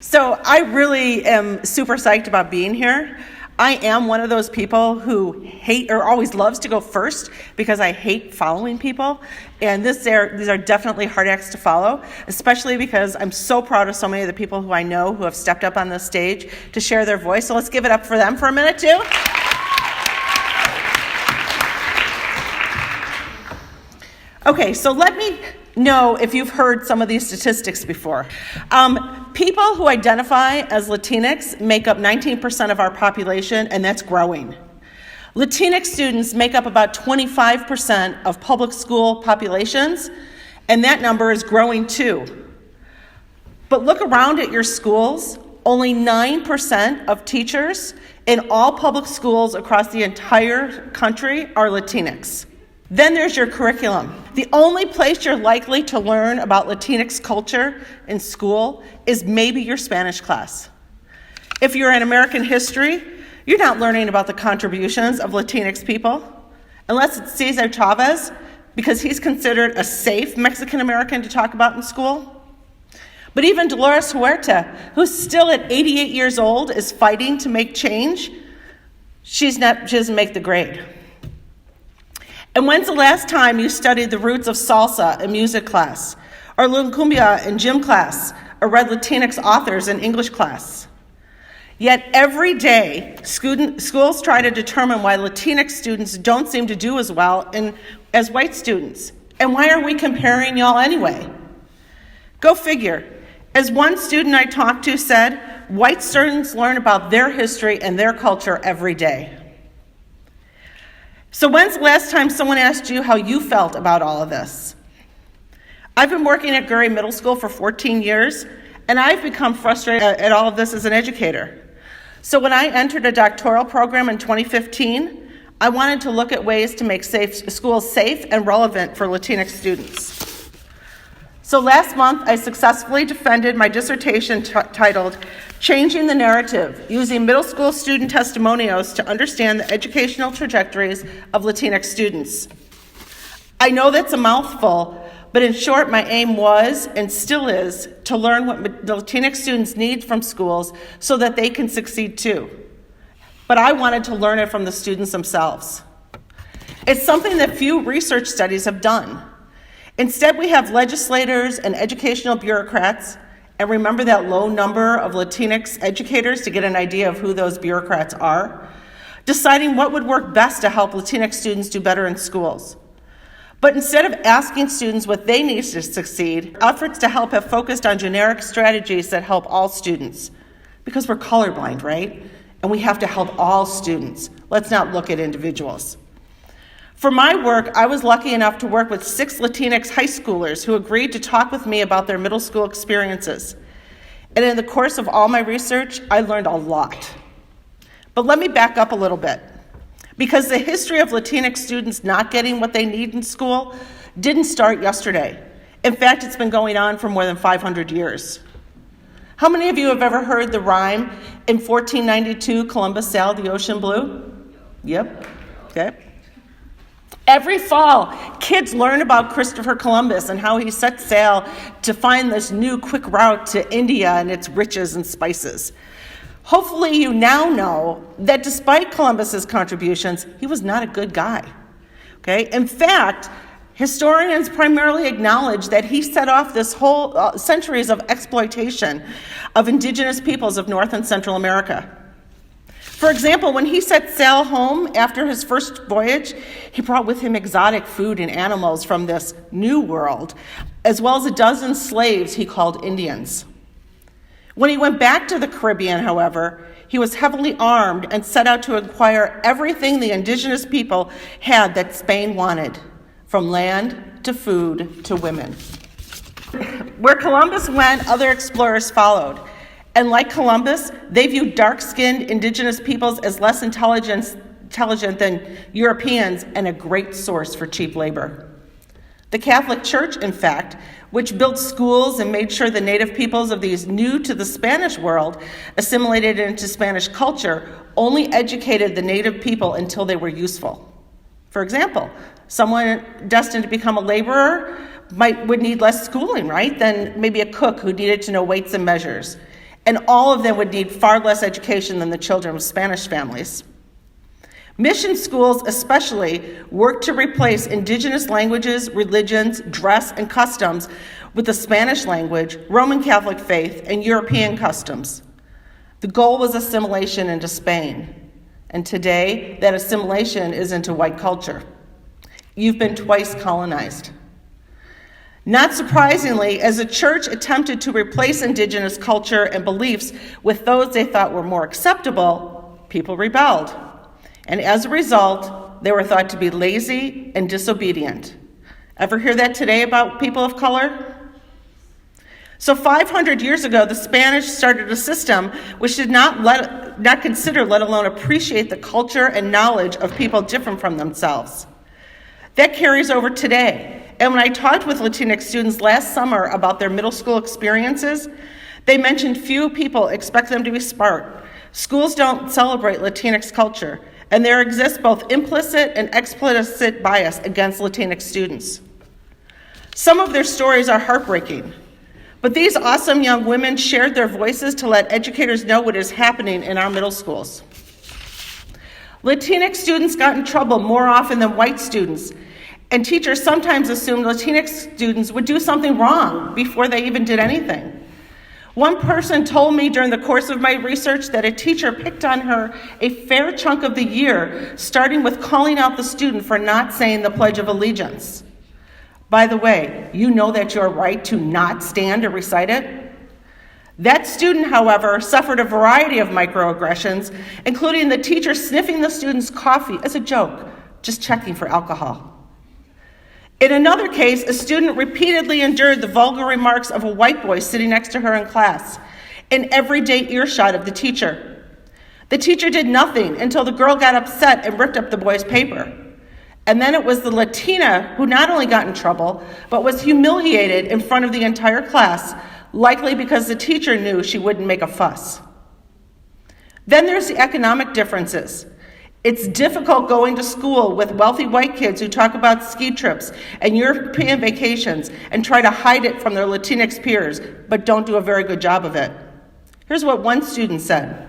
So I really am super psyched about being here. I am one of those people who hate or always loves to go first because I hate following people. And these are definitely hard acts to follow, especially because I'm so proud of so many of the people who I know who have stepped up on this stage to share their voice. So let's give it up for them for a minute too. Okay, so let me know if you've heard some of these statistics before. People who identify as Latinx make up 19% of our population, and that's growing. Latinx students make up about 25% of public school populations, and that number is growing too. But look around at your schools, only 9% of teachers in all public schools across the entire country are Latinx. Then there's your curriculum. The only place you're likely to learn about Latinx culture in school is maybe your Spanish class. If you're in American history, you're not learning about the contributions of Latinx people, unless it's Cesar Chavez, because he's considered a safe Mexican American to talk about in school. But even Dolores Huerta, who's still at 88 years old, is fighting to make change. She doesn't make the grade. And when's the last time you studied the roots of salsa in music class, or La Cumbia in gym class, or read Latinx authors in English class? Yet every day, schools try to determine why Latinx students don't seem to do as well as white students. And why are we comparing y'all anyway? Go figure. As one student I talked to said, white students learn about their history and their culture every day. So when's the last time someone asked you how you felt about all of this? I've been working at Gurry Middle School for 14 years, and I've become frustrated at all of this as an educator. So when I entered a doctoral program in 2015, I wanted to look at ways to make schools safe and relevant for Latinx students. So last month, I successfully defended my dissertation titled Changing the Narrative, using middle school student testimonials to understand the educational trajectories of Latinx students. I know that's a mouthful, but in short, my aim was, and still is, to learn what the Latinx students need from schools so that they can succeed too. But I wanted to learn it from the students themselves. It's something that few research studies have done. Instead, we have legislators and educational bureaucrats, and remember that low number of Latinx educators to get an idea of who those bureaucrats are, deciding what would work best to help Latinx students do better in schools. But instead of asking students what they need to succeed, efforts to help have focused on generic strategies that help all students. Because we're colorblind, right? And we have to help all students. Let's not look at individuals. For my work, I was lucky enough to work with 6 Latinx high schoolers who agreed to talk with me about their middle school experiences. And in the course of all my research, I learned a lot. But let me back up a little bit, because the history of Latinx students not getting what they need in school didn't start yesterday. In fact, it's been going on for more than 500 years. How many of you have ever heard the rhyme, in 1492, Columbus sailed the ocean blue? Yep, okay. Every fall, kids learn about Christopher Columbus and how he set sail to find this new quick route to India and its riches and spices. Hopefully you now know that despite Columbus's contributions, he was not a good guy. Okay? In fact, historians primarily acknowledge that he set off this whole centuries of exploitation of indigenous peoples of North and Central America. For example, when he set sail home after his first voyage, he brought with him exotic food and animals from this new world, as well as a dozen slaves he called Indians. When he went back to the Caribbean, however, he was heavily armed and set out to acquire everything the indigenous people had that Spain wanted, from land to food to women. Where Columbus went, other explorers followed. And like Columbus, they viewed dark-skinned indigenous peoples as less intelligent than Europeans and a great source for cheap labor. The Catholic Church, in fact, which built schools and made sure the native peoples of these new to the Spanish world assimilated into Spanish culture, only educated the native people until they were useful. For example, someone destined to become a laborer would need less schooling, right, than maybe a cook who needed to know weights and measures. and all of them would need far less education than the children of Spanish families. Mission schools especially work to replace indigenous languages, religions, dress, and customs with the Spanish language, Roman Catholic faith, and European customs. The goal was assimilation into Spain, and today that assimilation is into white culture. You've been twice colonized. Not surprisingly, as the church attempted to replace indigenous culture and beliefs with those they thought were more acceptable, people rebelled. And as a result, they were thought to be lazy and disobedient. Ever hear that today about people of color? So 500 years ago, the Spanish started a system which did not consider, let alone appreciate, the culture and knowledge of people different from themselves. That carries over today. And when I talked with Latinx students last summer about their middle school experiences, they mentioned few people expect them to be smart. Schools don't celebrate Latinx culture, and there exists both implicit and explicit bias against Latinx students. Some of their stories are heartbreaking, but these awesome young women shared their voices to let educators know what is happening in our middle schools. Latinx students got in trouble more often than white students, and teachers sometimes assumed Latinx students would do something wrong before they even did anything. One person told me during the course of my research that a teacher picked on her a fair chunk of the year, starting with calling out the student for not saying the Pledge of Allegiance. By the way, you know that you're right to not stand or recite it? That student, however, suffered a variety of microaggressions, including the teacher sniffing the student's coffee as a joke, just checking for alcohol. In another case, a student repeatedly endured the vulgar remarks of a white boy sitting next to her in class, in everyday earshot of the teacher. The teacher did nothing until the girl got upset and ripped up the boy's paper. And then it was the Latina who not only got in trouble, but was humiliated in front of the entire class, likely because the teacher knew she wouldn't make a fuss. Then there's the economic differences. It's difficult going to school with wealthy white kids who talk about ski trips and European vacations and try to hide it from their Latinx peers, but don't do a very good job of it. Here's what one student said.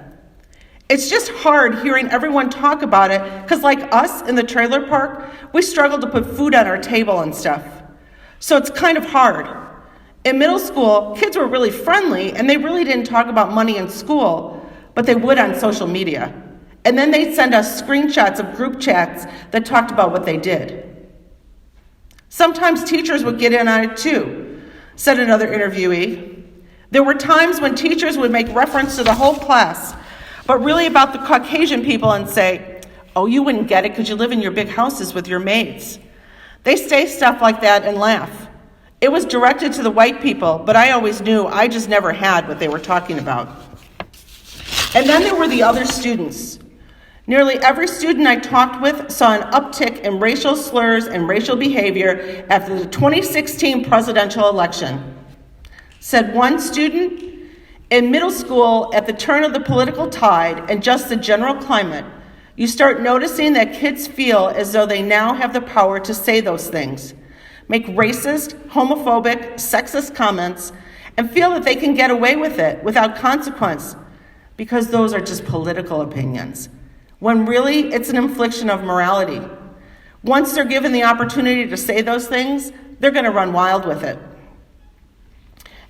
It's just hard hearing everyone talk about it because like us in the trailer park, we struggle to put food on our table and stuff. So it's kind of hard. In middle school, kids were really friendly and they really didn't talk about money in school, but they would on social media. And then they'd send us screenshots of group chats that talked about what they did. Sometimes teachers would get in on it too, said another interviewee. There were times when teachers would make reference to the whole class, but really about the Caucasian people and say, oh, you wouldn't get it because you live in your big houses with your maids. They say stuff like that and laugh. It was directed to the white people, but I always knew I just never had what they were talking about. And then there were the other students. Nearly every student I talked with saw an uptick in racial slurs and racial behavior after the 2016 presidential election. Said one student, in middle school, at the turn of the political tide and just the general climate, you start noticing that kids feel as though they now have the power to say those things, make racist, homophobic, sexist comments, and feel that they can get away with it without consequence because those are just political opinions, when really it's an infliction of morality. Once they're given the opportunity to say those things, they're going to run wild with it.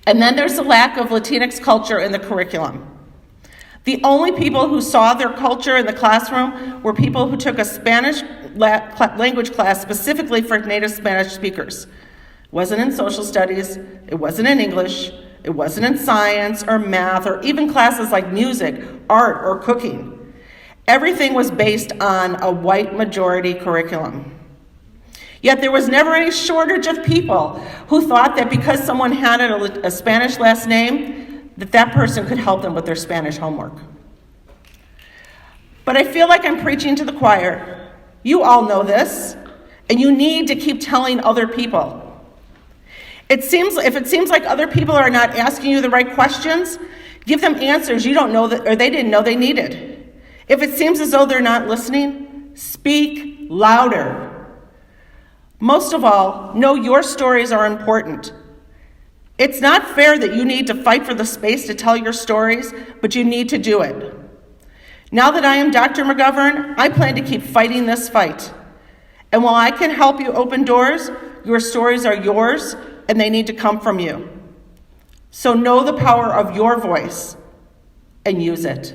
And then there's the lack of Latinx culture in the curriculum. The only people who saw their culture in the classroom were people who took a Spanish language class specifically for native Spanish speakers. It wasn't in social studies, it wasn't in English, it wasn't in science or math or even classes like music, art, or cooking. Everything was based on a white majority curriculum. Yet there was never any shortage of people who thought that because someone had a Spanish last name, that person could help them with their Spanish homework. But I feel like I'm preaching to the choir. You all know this, and you need to keep telling other people. If it seems like other people are not asking you the right questions, give them answers you don't know that, or they didn't know they needed. If it seems as though they're not listening, speak louder. Most of all, know your stories are important. It's not fair that you need to fight for the space to tell your stories, but you need to do it. Now that I am Dr. McGovern, I plan to keep fighting this fight. And while I can help you open doors, your stories are yours, and they need to come from you. So know the power of your voice and use it.